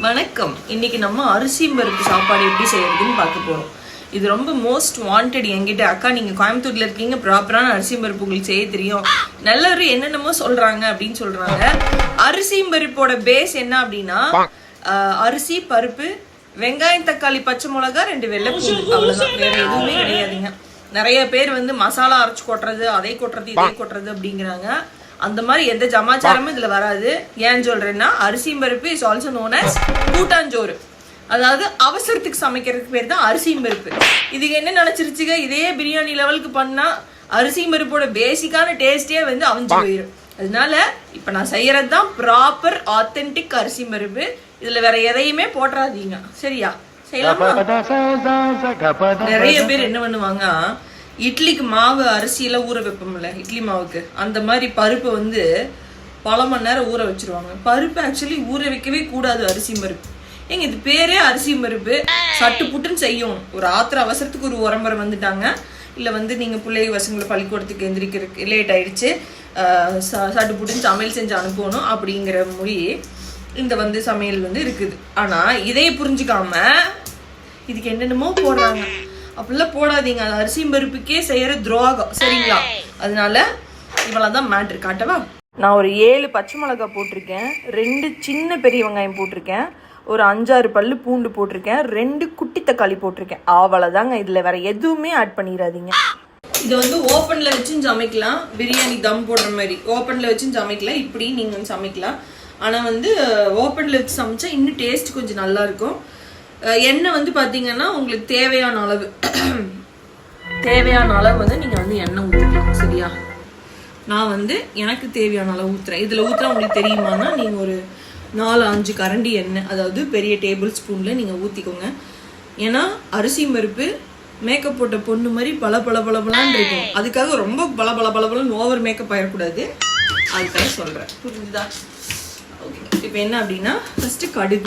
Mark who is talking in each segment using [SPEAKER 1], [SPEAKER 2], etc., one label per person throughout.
[SPEAKER 1] வணக்கம். இன்னைக்கு நம்ம அரிசி பருப்பு சாப்பாடு எப்படி செய்யறதுன்னு பார்க்க போறோம். இது ரொம்ப மோஸ்ட் வாண்டட் என்கிட்ட. அக்கா நீங்க கோயம்புத்தூர்ல இருக்கீங்க, ப்ராப்பரான அரிசி பருப்பு உங்களுக்கு செய்ய தெரியும், நல்லவரு என்னென்னமோ சொல்றாங்க அப்படின்னு சொல்றாங்க. அரிசி பருப்போட பேஸ் என்ன அப்படின்னா அரிசி, பருப்பு, வெங்காயம், தக்காளி, பச்சை மிளகா, 2 வெள்ளை பூண்டு, அவ்வளவுதான். வேற எதுவுமே கிடையாதுங்க. நிறைய பேர் மசாலா அரைச்சு கொட்டுறது, அதை கொட்டுறது, இதை கொட்டுறது அப்படிங்கிறாங்க. அந்த மாதிரி எந்த சமாச்சாரமும் இதுல வராது. ஏன் சொல்றேன்னா அரிசி பருப்பு இஸ் ஆல்சோ நோன் அஸ் கூட்டாஞ்சோறு. அதாவது அவசரத்துக்கு சமைக்கிறதுக்கு பேர் தான் அரிசி பருப்பு. இதுக்கு என்ன நினைச்சிருச்சுங்க, இதே பிரியாணி லெவலுக்கு பண்ணா அரிசி பருப்போட பேசிக்கான டேஸ்டே அவிஞ்சு போயிடும். அதனால இப்ப நான் செய்யறது தான் ப்ராப்பர் ஆத்தென்டிக் அரிசி பருப்பு. இதுல வேற எதையுமே போட்டுறாதீங்க, சரியா? செய்யலாமா? நிறைய பேர் என்ன பண்ணுவாங்க, இட்லிக்கு மாவு அரிசியில ஊற வைப்போம்ல, இட்லி மாவுக்கு, அந்த மாதிரி பருப்பு பல மணி நேரம் ஊற வச்சிருவாங்க. பருப்பு ஆக்சுவலி ஊற வைக்கவே கூடாது, அரிசி பருப்பு. ஏங்க இது பேரே அரிசி பருப்பு, சட்டு புட்டுன்னு செய்யணும். ஒரு ஆத்திர அவசரத்துக்கு ஒரு உரம்பரை வந்துட்டாங்க, இல்லை நீங்க பிள்ளைங்க பசங்களை பள்ளிக்கூடத்துக்கு எந்திரிக்கிறதுக்கு லேட் ஆயிடுச்சு, சட்டு புட்டுன்னு சமையல் செஞ்சு அனுப்பணும் அப்படிங்கிற மொழி இந்த சமையல் இருக்குது. ஆனா இதையே புரிஞ்சுக்காம இதுக்கு என்னென்னமோ போடுறாங்க. அப்படிலாம் போடாதீங்க, அது அரிசி பருப்புக்கே செய்யற துரோகம், சரிங்களா? அதனால இவ்வளவுதான் மேட்ரு. காட்டவா? நான் ஒரு 7 பச்சை மிளகாய் போட்டிருக்கேன், 2 சின்ன பெரிய வெங்காயம் போட்டிருக்கேன், ஒரு 5-6 பல்லு பூண்டு போட்டிருக்கேன், 2 குட்டி தக்காளி போட்டிருக்கேன். அவ்வளவுதாங்க. இதுல வேற எதுவுமே ஆட் பண்ணிடாதீங்க. இது ஓப்பன்ல வச்சும் சமைக்கலாம், பிரியாணி தம் போடுற மாதிரி ஓப்பன்ல வச்சும் சமைக்கலாம், இப்படி நீங்க சமைக்கலாம். ஆனா ஓப்பன்ல வச்சு சமைச்சா இன்னும் டேஸ்ட் கொஞ்சம் நல்லா இருக்கும். எண்ணெய் பாத்தீங்கன்னா உங்களுக்கு தேவையான அளவு நீங்க எண்ணெய் ஊற்றிக்கலாம், சரியா? நான் எனக்கு தேவையான அளவு ஊத்துறேன். இதுல ஊத்துறா உங்களுக்கு தெரியுமானா நீங்க ஒரு 4-5 கரண்டி எண்ணெய், அதாவது பெரிய டேபிள் ஸ்பூன்ல நீங்க ஊத்திக்கோங்க. ஏன்னா அரிசி பருப்பு மேக்கப் போட்ட பொண்ணு மாதிரி பளபளன்னு இருக்கும். அதுக்காக ரொம்ப பளபளன்னு ஓவர் மேக்கப் ஆயிடக்கூடாது, அதுக்காக சொல்றேன், புரிஞ்சுதா? ஓகே. இப்போ என்ன அப்படின்னா ஃபர்ஸ்ட் கடுகு,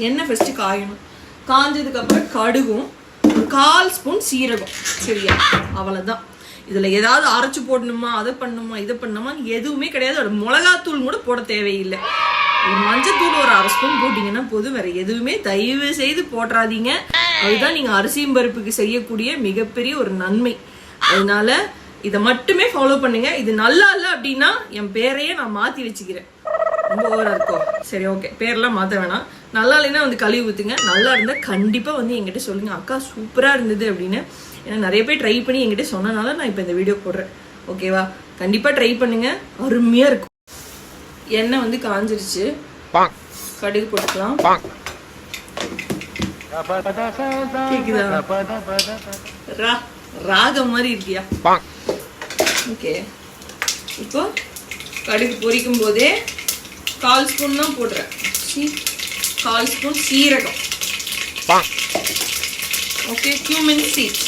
[SPEAKER 1] எண்ணெய் ஃபர்ஸ்ட் காயணும். காஞ்சதுக்கு அப்புறம் கடுகும், 1/4 ஸ்பூன் சீரகம், சரியா? அவ்வளவுதான். இதுல ஏதாவது அரைச்சு போடணுமா, அதை பண்ணணுமா, இதை பண்ணணுமா எதுவுமே கிடையாது. ஒரு மிளகாத்தூள் கூட போட தேவையில்லை. ஒரு மஞ்சத்தூள் ஒரு 1/2 ஸ்பூன் போட்டீங்கன்னா போதும். வேற எதுவுமே தயவு செய்து போட்டுறாதீங்க. அதுதான் நீங்க அரிசி பருப்புக்கு செய்யக்கூடிய மிகப்பெரிய ஒரு நன்மை. அதனால இதை மட்டுமே ஃபாலோ பண்ணுங்க. இது நல்லா இல்லை அப்படின்னா என் பேரையே நான் மாத்தி வச்சுக்கிறேன். ரொம்ப ஓவரா இருக்கும். சரி, ஓகே, பேரெல்லாம் மாற்ற வேணாம். நல்லா இல்லைன்னா கழுவி ஊற்றுங்க. நல்லா இருந்தால் கண்டிப்பாக என்கிட்ட சொல்லுங்க, அக்கா சூப்பராக இருந்தது அப்படின்னு. ஏன்னா நிறைய பேர் ட்ரை பண்ணி என்கிட்ட சொன்னனால நான் இப்போ இந்த வீடியோ போடுறேன், ஓகேவா? கண்டிப்பாக ட்ரை பண்ணுங்க, அருமையாக இருக்கும். எண்ணெய் காஞ்சிருச்சு, கடுகு போட்டுக்கலாம். கேக்குதா? ராகம் மாதிரி இருக்கியா? ஓகே. இப்போ கடுகு பொரிக்கும் போதே 1/4 ஸ்பூன் தான் போடுறேன். 1/4 ஸ்பூன் சீரகம், ஓகே, cumin seeds.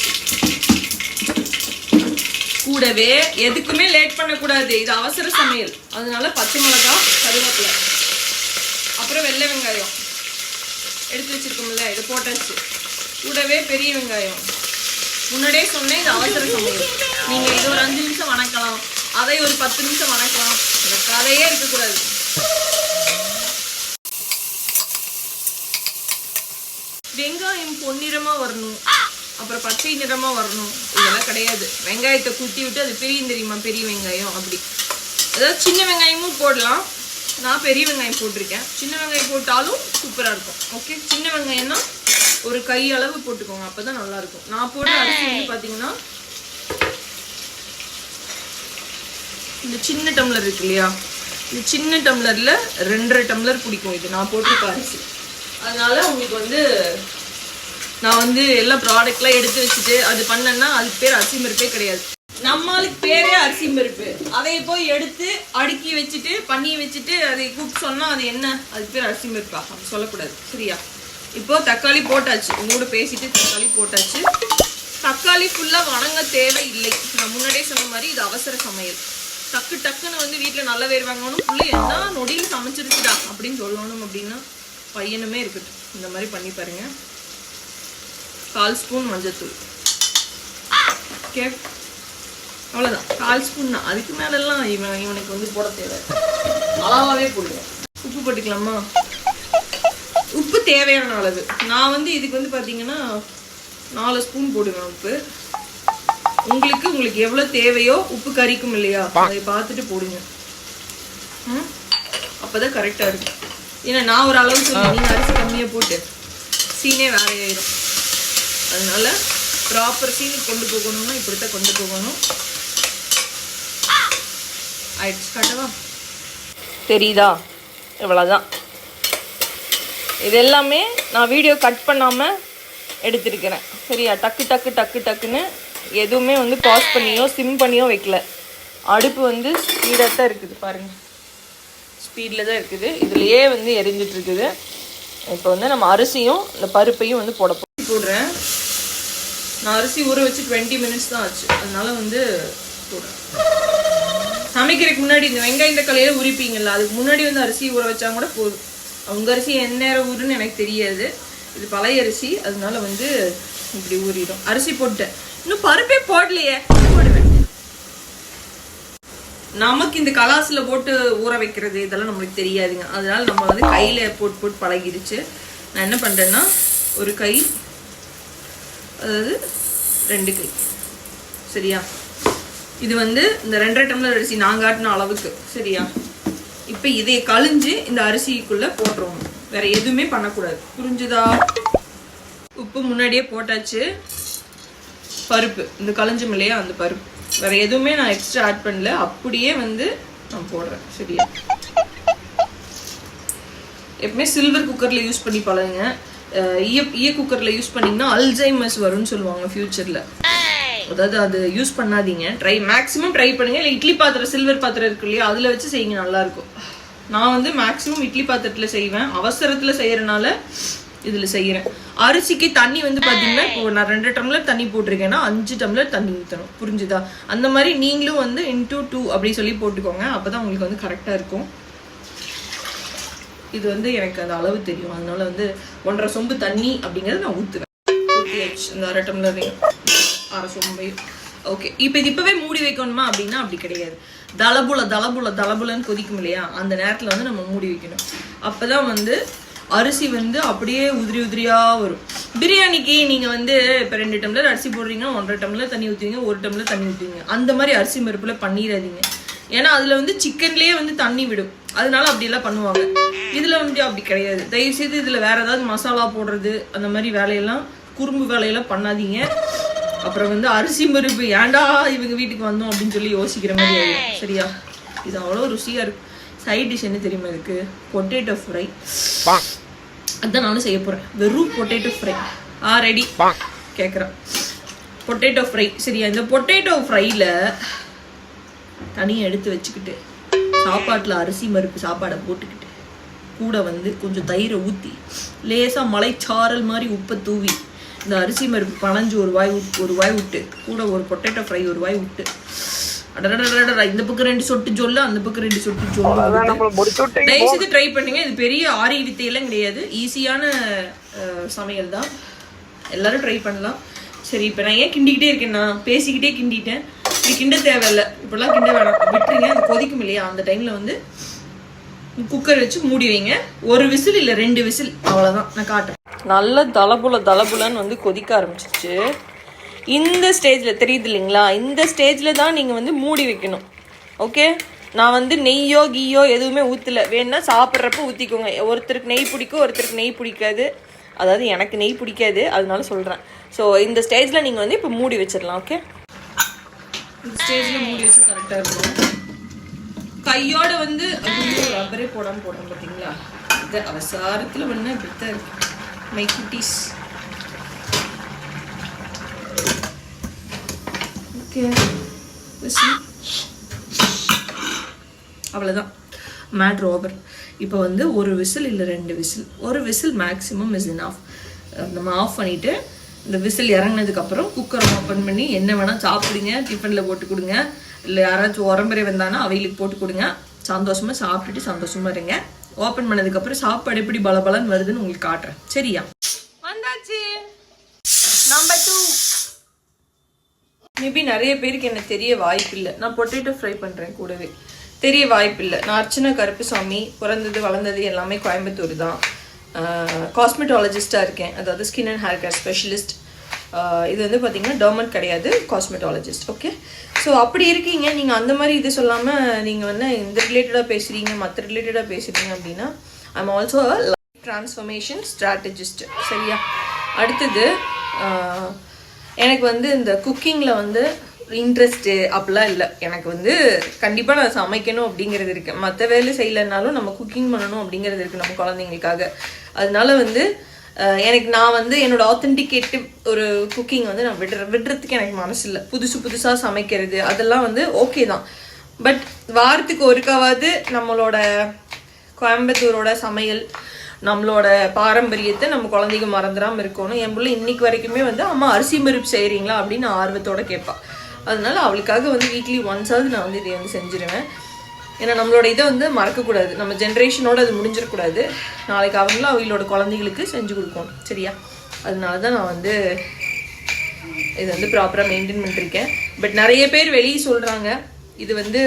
[SPEAKER 1] கூடவே எதுக்குமே லேட் பண்ணக்கூடாது, இது அவசர சமையல். அதனால பச்சை மிளகாய், கருவேப்பிலை, அப்புறம் வெள்ளை வெங்காயம் எடுத்து வச்சிருக்கோம்ல, இதை போட்டாச்சு. கூடவே பெரிய வெங்காயம். முன்னாடியே சொன்னேன், இது அவசர சமையல். நீங்க இது ஒரு 5 நிமிஷம் வணக்கலாம், அதை ஒரு 10 நிமிஷம் வணக்கலாம், இந்த கதையே இருக்கக்கூடாது. வெங்காயம் பொன்னிறமா வரணும், அப்புறம் பச்சை நிறமா வரணும், இதெல்லாம் கிடையாது. வெங்காயத்தை குத்தி விட்டு அது பிரியும், தெரியுமா? பெரிய வெங்காயம் அப்படி. அதாவது சின்ன வெங்காயமும் போடலாம், நான் பெரிய வெங்காயம் போட்டிருக்கேன். சின்ன வெங்காயம் போட்டாலும் சூப்பரா இருக்கும், ஓகே? சின்ன வெங்காயம்னா ஒரு கை அளவு போட்டுக்கோங்க, அப்பதான் நல்லா இருக்கும். நான் போடுற அரிசி பாத்தீங்கன்னா இந்த சின்ன டம்ளர் இருக்கு இல்லையா, இந்த சின்ன டம்ளர்ல 2.5 டம்ளர் பிடிக்கும் இது நான் போட்டிருக்க அரிசி. அதனால உங்களுக்கு நான் எல்லா ப்ராடக்ட்லாம் எடுத்து வச்சுட்டு அது பண்ணேன்னா அதுக்கு பேர் அரிசி பருப்பே கிடையாது. நம்மளுக்கு பேரே அரிசி பருப்பு. அதை போய் எடுத்து அடுக்கி வச்சுட்டு பண்ணி வச்சுட்டு அதை கூப்பிட்டு சொன்னா அது என்ன, அதுக்கு பேர் அரிசி பருப்பா? அப்படி சொல்லக்கூடாது, சரியா? இப்போ தக்காளி போட்டாச்சு, உங்களோட பேசிட்டு தக்காளி போட்டாச்சு. தக்காளி ஃபுல்லா வணங்க தேவை இல்லை. நான் முன்னாடியே சொன்ன மாதிரி இது அவசர சமையல். டக்குன்னு வீட்டில் நல்ல வேறு வாங்கணும், புள்ளி என்ன நொடியில் சமைச்சிருச்சுடா அப்படின்னு சொல்லணும் அப்படின்னா பையனுமே இருக்கட்டும், இந்த மாதிரி பண்ணி பாருங்க. 1/4 ஸ்பூன் மஞ்சத்தூள், ஓகே, அவ்வளோதான். 1/4 ஸ்பூன் தான், அதுக்கு மேலெல்லாம் இவனுக்கு போட தேவை, அளவாகவே போடுவேன். உப்பு போட்டுக்கலாமா? உப்பு தேவையான அளவு. நான் வந்து இதுக்கு வந்து பார்த்தீங்கன்னா 4 ஸ்பூன் போடுவேன் உப்பு. உங்களுக்கு எவ்வளோ தேவையோ, உப்பு கறிக்கும் இல்லையா, அதை பார்த்துட்டு போடுங்க. அப்போதான் கரெக்டாக இருக்கும். ஏன்னா நான் ஒரு அளவு சொல்லுவேன், நீங்கள் அரிசி கம்மியாக போட்டு சீனே வேறையாயிரும். அதனால ப்ராப்பர் சீனுக்கு கொண்டு போகணும்னா இப்படித்தான் கொண்டு போகணும். ஆயிடுச்சு, காட்டவா? தெரியுதா? இவ்வளோதான். இது எல்லாமே நான் வீடியோ கட் பண்ணாமல் எடுத்துருக்கிறேன். சரியா? டக்கு டக்கு டக்கு டக்குன்னு எதுவுமே வந்து பாஸ் பண்ணியோ சிம் பண்ணியோ வைக்கல. அடுப்பு வந்து ஸ்பீடாக தான் இருக்குது பாருங்கள், ஸ்பீடில் தான் இருக்குது. இதுலேயே வந்து எரிஞ்சிட்டு இருக்குது. இப்போ வந்து நம்ம அரிசியும் இந்த பருப்பையும் வந்து போடுறேன். நான் அரிசி ஊற வச்சு 20 மினிட்ஸ் தான் ஆச்சு. அதனால வந்து போடுறேன். சமைக்கிறதுக்கு முன்னாடி இந்த வெங்காயம் தக்காளியில் உரிப்பீங்கல்ல, அதுக்கு முன்னாடி வந்து அரிசி ஊற வச்சா கூட போதும். அவங்க அரிசி என்ன நேரம் ஊருன்னு எனக்கு தெரியாது. இது பழைய அரிசி, அதனால வந்து இப்படி ஊறிடும். அரிசி போட்டேன், இன்னும் பருப்பே போடலையே, போடுவேன். நமக்கு இந்த கலாசில் போட்டு ஊற வைக்கிறது இதெல்லாம் நம்மளுக்கு தெரியாதுங்க. அதனால நம்ம வந்து கையில் போட்டு பழகிடுச்சு. நான் என்ன பண்ணுறேன்னா, ஒரு கை, அதாவது 2 கை. சரியா? இது வந்து இந்த 2.5 டம்ளர் அரிசி நான் காட்டின அளவுக்கு. சரியா? இப்போ இதை கழிஞ்சு இந்த அரிசிக்குள்ளே போட்டுருவோம். வேற எதுவுமே பண்ணக்கூடாது. புரிஞ்சுதா? உப்பு முன்னாடியே போட்டாச்சு. பருப்பு இந்த கழிஞ்சும் இல்லையா, அந்த பருப்பு வேற எதுவுமே நான் எக்ஸ்ட்ரா ஆட் பண்ணல, அப்படியே வந்து நான் போடுறேன். சரியா? எப்பவுமே சில்வர் குக்கர்ல யூஸ் பண்ணி பழகுங்க. ஈய குக்கர்ல யூஸ் பண்ணீங்கன்னா அல்சைமர்ஸ் வரும்னு சொல்லுவாங்க ஃபியூச்சர்ல. அதாவது அது யூஸ் பண்ணாதீங்க. மேக்ஸிமம் ட்ரை பண்ணுங்க. இல்லை இட்லி பாத்திரம், சில்வர் பாத்திரம் இருக்கு இல்லையா, அதுல வச்சு செய்யுங்க, நல்லா இருக்கும். நான் வந்து மேக்ஸிமம் இட்லி பாத்திரத்துல செய்வேன். அவசரத்துல செய்யறதுனால இதுல செய்யறேன். அரிசிக்கு தண்ணி வந்து பாத்தீங்கன்னா, இப்போ நான் 2 டம்ளர் தண்ணி போட்டிருக்கேன்னா 5 டம்ளர் தண்ணி ஊற்றணும். புரிஞ்சுதா? அந்த மாதிரி நீங்களும் வந்து into 2 அப்படி சொல்லி போட்டுக்கோங்க. அப்பதான் உங்களுக்கு வந்து கரெக்டா இருக்கும். இது வந்து எனக்கு அந்த அளவு தெரியும். அதனால வந்து 1.5 சொம்பு தண்ணி அப்படிங்கறத நான் ஊத்துவேன். இந்த 1/2 டம்ளரையும் 1/2 சொம்பையும். ஓகே, இப்போ இது இப்பவே மூடி வைக்கணுமா அப்படின்னா அப்படி கிடையாது. தலபுலன்னு கொதிக்கும் இல்லையா, அந்த நேரத்துல வந்து நம்ம மூடி வைக்கணும். அப்பதான் வந்து அரிசி வந்து அப்படியே உதிரியா வரும். பிரியாணிக்கு நீங்க வந்து இப்போ 2 டம்ளர் அரிசி போடுறீங்க, 1.5 டம்ளர் தண்ணி ஊற்றுவீங்க, 1 டம்ளர் தண்ணி ஊற்றுவீங்க. அந்த மாதிரி அரிசி பருப்புல பண்ணிடாதீங்க. ஏன்னா அதுல வந்து சிக்கன்லயே வந்து தண்ணி விடும். அதனால அப்படி எல்லாம் பண்ணுவாங்க. இதுல வந்து அப்படி கிடையாது. தயவு செய்து இதுல வேற ஏதாவது மசாலா போடுறது அந்த மாதிரி வேலையெல்லாம், குறும்பு வேலையெல்லாம் பண்ணாதீங்க. அப்புறம் வந்து அரிசி பருப்பு ஏன்டா இவங்க வீட்டுக்கு வந்தோம் அப்படின்னு சொல்லி யோசிக்கிற மாதிரி ஆயிடும். சரியா? இது அவ்வளோ ருசியா இருக்கும். சைட் டிஷ் என்ன தெரியுமா இருக்கு? Potato fry. அதான் நானும் செய்ய போறேன். வெறும் பொட்டேட்டோ ஃப்ரை. ரெடி கேட்குறேன். Potato fry. சரியா? இந்த பொட்டேட்டோ ஃப்ரைல தனியாக எடுத்து வச்சுக்கிட்டு, சாப்பாட்டில் அரிசி பருப்பு சாப்பாடை போட்டுக்கிட்டு, கூட வந்து கொஞ்சம் தயிரை ஊற்றி, லேசாக மலைச்சாரல் மாதிரி உப்பை தூவி, இந்த அரிசி பருப்பு பனஞ்சு ஒரு வாய் விட்டு, கூட ஒரு பொட்டேட்டோ ஃப்ரை ஒரு வாய் விட்டு, அடடடடடா, இந்த பக்கம் 2 சொட்டு ஜொல்லு, அந்த பக்கம் 2 சொட்டு ஜொல்லு. தயவுசெய்து ட்ரை பண்ணுங்க. இது பெரிய ஆரி வித்தையெல்லாம் கிடையாது. ஈஸியான சமையல் தான். எல்லாரும் ட்ரை பண்ணலாம். சரி, இப்போ நான் ஏன் கிண்டிக்கிட்டே இருக்கேன்னா, பேசிக்கிட்டே கிண்டிட்டேன். இது கிண்ட தேவையில்லை. இப்பெல்லாம் கிண்ட வேணாம், விட்டுருங்க. அது கொதிக்கும் இல்லையா, அந்த டைம்ல வந்து குக்கர் வச்சு மூடி வைங்க. 1 விசில் இல்லை 2 விசில், அவ்வளோதான். நான் காட்டுறேன். நல்ல தலபுலன்னு வந்து கொதிக்க ஆரம்பிச்சிச்சு. இந்த ஸ்டேஜில் தெரியுது இல்லைங்களா, இந்த ஸ்டேஜில் தான் நீங்கள் வந்து மூடி வைக்கணும். ஓகே? நான் வந்து நெய்யோ கீயோ எதுவுமே ஊற்றலை. வேணுன்னா சாப்பிட்றப்ப ஊற்றிக்கோங்க. ஒருத்தருக்கு நெய் பிடிக்கும், ஒருத்தருக்கு நெய் பிடிக்காது. அதாவது எனக்கு நெய் பிடிக்காது, அதனால சொல்கிறேன். ஸோ இந்த ஸ்டேஜில் நீங்கள் வந்து இப்போ மூடி வச்சிடலாம். ஓகே? இந்த ஸ்டேஜில் மூடி வச்சு கரெக்டாக இருக்கும். கையோட வந்து ரப்பரே போடாமல் போடுறோம் பார்த்தீங்களா, இது அவசாரத்தில் பண்ணால் இப்படித்தான் இருக்கு மை குட்டீஸ். ஓகே, அவ்வளோதான், மேட்ரு ஓவர். இப்போ வந்து 1 விசில் இல்லை 2 whistle, 1 whistle maximum is enough. நம்ம ஆஃப் பண்ணிவிட்டு இந்த விசில் இறங்கினதுக்கப்புறம் குக்கரை ஓப்பன் பண்ணி என்ன வேணால் சாப்பிடுங்க. டிஃபனில் போட்டு கொடுங்க, இல்லை யாராச்சும் உரம்பரை வந்தானா அவைகளுக்கு போட்டு கொடுங்க. சந்தோஷமாக சாப்பிட்டுட்டு சந்தோஷமாக இருங்க. ஓப்பன் பண்ணதுக்கப்புறம் சாப்பாடு எப்படி பலபலன்னு வருதுன்னு உங்களுக்கு காட்டுறேன். சரியா? வந்தாச்சு நம்பர் 2. மேபி நிறைய பேருக்கு என்ன தெரிய வாய்ப்பு இல்லை. நான் பொட்டேட்டோ ஃப்ரை பண்ணுறேன் கூடவே, தெரிய வாய்ப்பு இல்லை. நான் அர்ச்சனா கருப்புசாமி, பிறந்தது வளர்ந்தது எல்லாமே கோயம்புத்தூர் தான். காஸ்மெட்டாலஜிஸ்ட்டாக இருக்கேன், அதாவது skin and hair care specialist. இது வந்து பார்த்தீங்கன்னா டர்மட் கிடையாது, காஸ்மெட்டாலஜிஸ்ட். ஓகே, ஸோ அப்படி இருக்கீங்க நீங்கள். அந்த மாதிரி இது சொல்லாமல் நீங்கள் வந்து இந்த ரிலேட்டடாக பேசுகிறீங்க, மற்ற ரிலேட்டடாக பேசுகிறீங்க அப்படின்னா I'm also life transformation strategist. சரியா? அடுத்தது எனக்கு வந்து இந்த குக்கிங்கில் வந்து இன்ட்ரெஸ்ட்டு அப்படிலாம் இல்லை. எனக்கு வந்து கண்டிப்பாக நான் சமைக்கணும் அப்படிங்கிறது இருக்குது. மற்ற வேலை செய்யலைன்னாலும் நம்ம குக்கிங் பண்ணணும் அப்படிங்கிறது இருக்குது நம்ம குழந்தைங்களுக்காக. அதனால வந்து எனக்கு நான் வந்து என்னோட ஆத்தென்டிகேட்டிவ் ஒரு குக்கிங் வந்து நான் விடுறதுக்கு எனக்கு மனசு இல்லை. புதுசாக சமைக்கிறது அதெல்லாம் வந்து ஓகே தான். பட் வாரத்துக்கு ஒருக்காவது நம்மளோட கோயம்புத்தூரோட சமையல், நம்மளோட பாரம்பரியத்தை நம்ம குழந்தைங்க மறந்துடாமல் இருக்கணும். என் பிள்ளை இன்னைக்கு வரைக்குமே வந்து அம்மா அரிசி பருப்பு செய்கிறீங்களா அப்படின்னு ஆர்வத்தோடு கேட்பாள். அதனால அவளுக்காக வந்து வீக்லி ஒன்ஸாவது நான் வந்து இதை வந்து செஞ்சுருவேன். ஏன்னா நம்மளோட இதை வந்து மறக்கக்கூடாது, நம்ம ஜென்ரேஷனோட அது முடிஞ்சிடக்கூடாது. நாளைக்கு அவங்களும் அவங்களோட குழந்தைகளுக்கு செஞ்சு கொடுக்கணும். சரியா? அதனால தான் நான் வந்து இதை வந்து ப்ராப்பராக மெயின்டைன் பண்ணிருக்கேன். பட் நிறைய பேர் வெளியே சொல்கிறாங்க இது வந்து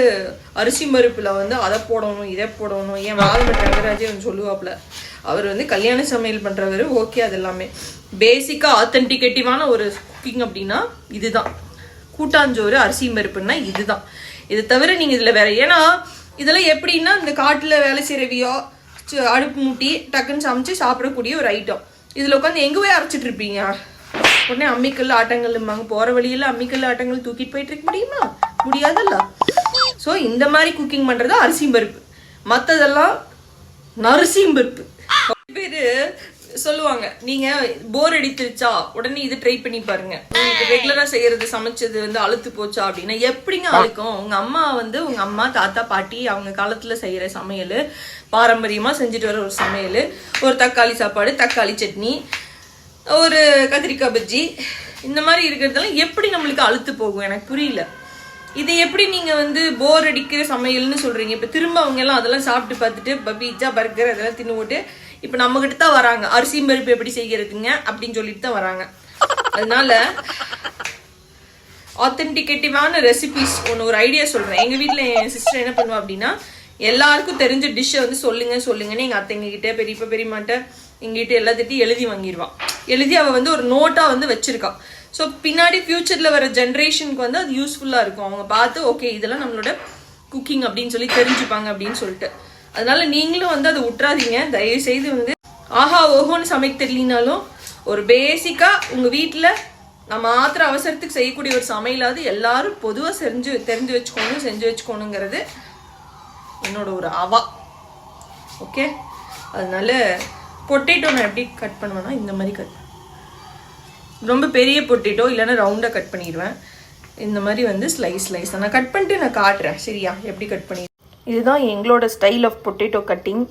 [SPEAKER 1] அரிசி பருப்பில் வந்து அதை போடணும் இதை போடணும். ஏன் வால்மட் ரங்கராஜே வந்து சொல்லுவாப்புல, அவர் வந்து கல்யாண சமையல் பண்ணுறவர். ஓகே, அது எல்லாமே பேசிக்காக ஆத்தென்டிகேட்டிவான ஒரு குக்கிங் அப்படின்னா இதுதான். கூட்டாஞ்சோறு அரிசி பருப்புன்னா இதுதான். இது தவிர நீங்கள் இதில் வேற, ஏன்னா இதெல்லாம் எப்படின்னா இந்த காட்டில் வேலை செய்கிறவியோ அடுப்பு மூட்டி டக்குன்னு சமைச்சு சாப்பிடக்கூடிய ஒரு ஐட்டம். இதில் உட்காந்து எங்கே போய் அரைச்சிட்டு இருப்பீங்க? உடனே அம்மிக்கல் ஆட்டங்கள்மாங்க, போகிற வழியில் அம்மிக்கல் ஆட்டங்கள் தூக்கிட்டு போயிட்டு இருக்க முடியுமா? முடியாதல்ல. ஸோ இந்த மாதிரி குக்கிங் பண்ணுறது அரிசி பருப்பு, மற்றதெல்லாம் நரிசிம் பருப்பு. பேர் சொல்லுவாங்க நீங்கள் போர் அடித்துருச்சா உடனே இது ட்ரை பண்ணி பாருங்க. உங்களுக்கு ரெகுலராக செய்யறது சமைச்சது வந்து அழுத்து போச்சா அப்படின்னா எப்படிங்க அழுக்கும்? உங்கள் அம்மா வந்து உங்கள் அம்மா தாத்தா பாட்டி அவங்க காலத்தில் செய்கிற சமையல், பாரம்பரியமாக செஞ்சுட்டு வர ஒரு சமையல், ஒரு தக்காளி சாப்பாடு, தக்காளி சட்னி, ஒரு கத்திரிக்காய் பஜ்ஜி, இந்த மாதிரி இருக்கிறதெல்லாம் எப்படி நம்மளுக்கு அழுத்து போகும்? எனக்கு புரியல. இதை எப்படி நீங்கள் வந்து போர் அடிக்கிற சமையல்னு சொல்கிறீங்க? இப்போ திரும்ப அவங்க எல்லாம் அதெல்லாம் சாப்பிட்டு பார்த்துட்டு இப்போ பீட்சா பர்கர் அதெல்லாம் தின்னு போட்டு இப்போ நம்மகிட்ட தான் வராங்க, அரிசி பருப்பு எப்படி செய்கிறதுங்க அப்படின்னு சொல்லிட்டு தான் வராங்க. அதனால ஆத்தென்டிகேட்டிவான ரெசிபிஸ் ஒன்று ஒரு ஐடியா சொல்கிறேன். எங்கள் வீட்டில் என் சிஸ்டர் என்ன பண்ணுவா அப்படின்னா, எல்லாருக்கும் தெரிஞ்ச டிஷ்ஷை வந்து சொல்லுங்கன்னு எங்கள் அத்தைங்ககிட்ட பெரியப்பா பெரியமாட்ட எங்ககிட்ட எல்லாத்திட்டையும் எழுதி வாங்கிடுவான். எழுதி அவள் வந்து ஒரு நோட்டாக வந்து வச்சிருக்கா. ஸோ பின்னாடி ஃபியூச்சரில் வர ஜென்ரேஷனுக்கு வந்து அது யூஸ்ஃபுல்லாக இருக்கும். அவங்க பார்த்து ஓகே இதெல்லாம் நம்மளோட குக்கிங் அப்படின்னு சொல்லி தெரிஞ்சுப்பாங்க அப்படின்னு சொல்லிட்டு. அதனால நீங்களும் வந்து அதை விட்டுறாதீங்க தயவு செய்து. வந்து ஆஹா ஓஹோன்னு சமைக்க தெரியலனாலும் ஒரு பேசிக்காக உங்கள் வீட்டில் நம்ம மாத்திர அவசரத்துக்கு செய்யக்கூடிய ஒரு சமையலாவது எல்லாரும் பொதுவாக தெரிஞ்சு வச்சுக்கணுங்கிறது என்னோட ஒரு அவா. ஓகே, அதனால பொட்டேட்டோ நான் எப்படி கட் பண்ணுவேன்னா இந்த மாதிரி ரொம்ப பெரிய பொட்டேட்டோ இல்லைன்னா ரவுண்டாக கட் பண்ணிடுவேன். இந்த மாதிரி வந்து ஸ்லைஸ் நான் கட் பண்ணிட்டு நான் காட்டுறேன். சரியா? எப்படி கட் பண்ணி, இதுதான் எங்களோட style of potato cutting.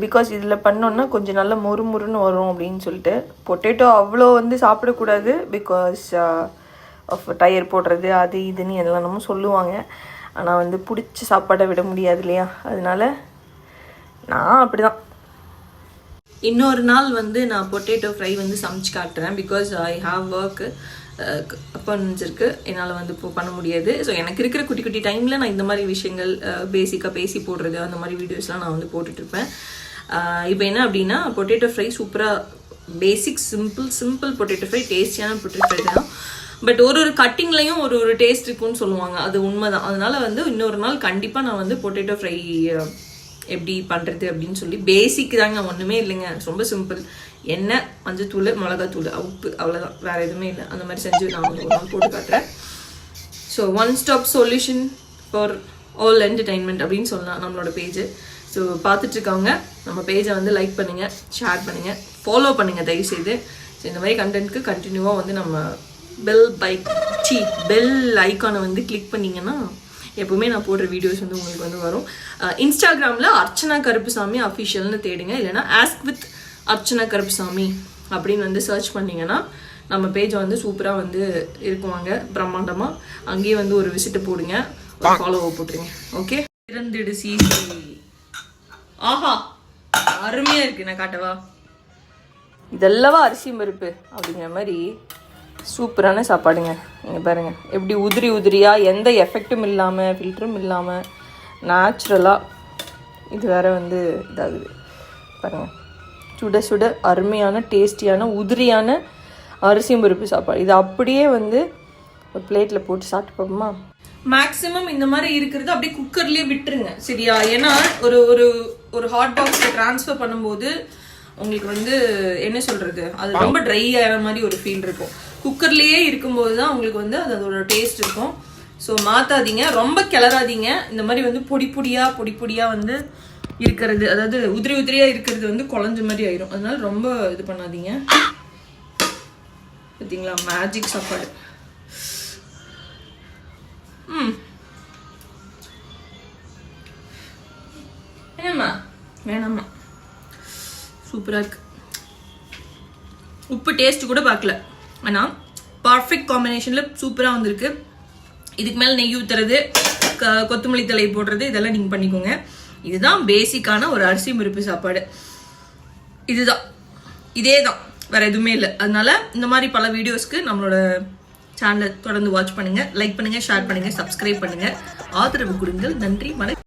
[SPEAKER 1] Because இதில் பண்ணோன்னா கொஞ்சம் நல்லா முறுமுறுன்னு வரும் அப்படின்னு சொல்லிட்டு. பொட்டேட்டோ அவ்வளோ வந்து சாப்பிடக்கூடாது பிகாஸ் ஆஃப் டயர் போடுறது அது இதுன்னு எல்லாம் நம்ம சொல்லுவாங்க. ஆனால் வந்து பிடிச்ச சாப்பாடை விட முடியாது இல்லையா? அதனால நான் அப்படி தான். இன்னொரு நாள் வந்து நான் பொட்டேட்டோ ஃப்ரை வந்து சமைச்சு காட்டுறேன். Because I have work appointments இருக்குது, என்னால் வந்து இப்போ பண்ண முடியாது. ஸோ எனக்கு இருக்கிற குட்டி குட்டி டைமில் நான் இந்த மாதிரி விஷயங்கள் பேசிக்காக பேசி போடுறது அந்த மாதிரி வீடியோஸ்லாம் நான் வந்து போட்டுட்ருப்பேன். இப்போ என்ன அப்படின்னா பொட்டேட்டோ ஃப்ரை சூப்பராக பேசிக் சிம்பிள் பொட்டேட்டோ ஃப்ரை, டேஸ்டியான பொட்டேட்டோ ஃப்ரை தான். பட் ஒரு கட்டிங்லையும் ஒரு டேஸ்ட் இருக்குன்னு சொல்லுவாங்க, அது உண்மை தான். அதனால வந்து இன்னொரு நாள் கண்டிப்பாக நான் வந்து பொட்டேட்டோ ஃப்ரை எப்படி பண்ணுறது அப்படின்னு சொல்லி பேசிக் தாங்க, ஒன்றுமே இல்லைங்க, ரொம்ப சிம்பிள். எண்ணெய், மஞ்சத்தூள், மிளகாத்தூள், உப்பு, அவ்வளோதான், வேறு எதுவுமே இல்லை. அந்த மாதிரி செஞ்சு நான் ஒரு நாள் போட்டு காட்டுறேன். So one stop solution for all entertainment அப்படின்னு சொல்லலாம் நம்மளோட பேஜ். ஸோ பார்த்துட்ருக்கவங்க நம்ம பேஜை வந்து லைக் பண்ணுங்கள், ஷேர் பண்ணுங்கள், ஃபாலோ பண்ணுங்கள் தயவுசெய்து. ஸோ இந்த மாதிரி கண்டென்ட்க்கு கண்டினியூவாக வந்து நம்ம பெல் ஐக்கானை வந்து கிளிக் பண்ணிங்கன்னா எப்போவுமே நான் போடுற வீடியோஸ் வந்து உங்களுக்கு வந்து வரும். இன்ஸ்டாகிராமில் அர்ச்சனா கருப்புசாமி அஃபிஷியல்னு தேடுங்க, இல்லைனா ஆஸ்க் வித் அர்ச்சனா கருப்புசாமி அப்படின்னு வந்து சர்ச் பண்ணிங்கன்னா நம்ம பேஜை வந்து சூப்பராக வந்து இருக்குவாங்க, பிரம்மாண்டமாக. அங்கேயே வந்து ஒரு விசிட்டை போடுங்க, ஒரு ஃபாலோவை போட்டுருங்க. ஓகே, திறந்துடு சீசி. ஆஹா, அருமையாக இருக்குது, நான் காட்டவா? இதெல்லவா அரிசி பருப்பு அப்படிங்கிற மாதிரி சூப்பரான சாப்பாடுங்க. நீங்கள் பாருங்கள் எப்படி உதிரியாக எந்த எஃபெக்டும் இல்லாமல் ஃபில்டரும் இல்லாமல் நேச்சுரலாக இது வேறு வந்து இதாகுது பாருங்கள். சுட சுட அருமையான டேஸ்டியான உதிரியான அரிசியும் பருப்பு சாப்பாடு. இது அப்படியே வந்து ஒரு பிளேட்டில் போட்டு சாப்பிட்டு போகுமா. மேக்ஸிமம் இந்த மாதிரி இருக்கிறது அப்படியே குக்கர்லேயே விட்டுருங்க சரியா. ஏன்னா ஒரு ஒரு ஒரு ஹாட் பாக்ஸில் ட்ரான்ஸ்ஃபர் பண்ணும்போது உங்களுக்கு வந்து என்ன சொல்கிறது, அது ரொம்ப ட்ரை ஆகிற மாதிரி ஒரு ஃபீல் இருக்கும். குக்கர்லேயே இருக்கும்போது தான் உங்களுக்கு வந்து அதோட டேஸ்ட் இருக்கும். ஸோ மாற்றாதீங்க, ரொம்ப கிளறாதீங்க. இந்த மாதிரி வந்து பொடி பொடியாக வந்து இருக்கிறது, அதாவது உதிரியாக இருக்கிறது வந்து குழஞ்ச மாதிரி ஆயிரும். அதனால ரொம்ப இது பண்ணாதீங்க. பார்த்தீங்களா, மேஜிக் சாப்பாடு. வேணாமா சூப்பராக இருக்கு. உப்பு டேஸ்ட் கூட பார்க்கல, ஆனால் பர்ஃபெக்ட் காம்பினேஷனில் சூப்பராக வந்திருக்கு. இதுக்கு மேலே நெய் ஊற்றுறது, கொத்தமல்லி தழை போடுறது, இதெல்லாம் நீங்கள் பண்ணிக்கோங்க. இதுதான் பேசிக்கான ஒரு அரிசி பருப்பு சாப்பாடு. இதே தான், வேறு எதுவுமே இல்லை. அதனால இந்த மாதிரி பல வீடியோஸ்க்கு நம்மளோட சேனலை தொடர்ந்து வாட்ச் பண்ணுங்கள், லைக் பண்ணுங்கள், ஷேர் பண்ணுங்கள், சப்ஸ்கிரைப் பண்ணுங்கள், ஆதரவு கொடுங்கள். நன்றி, வணக்கம்.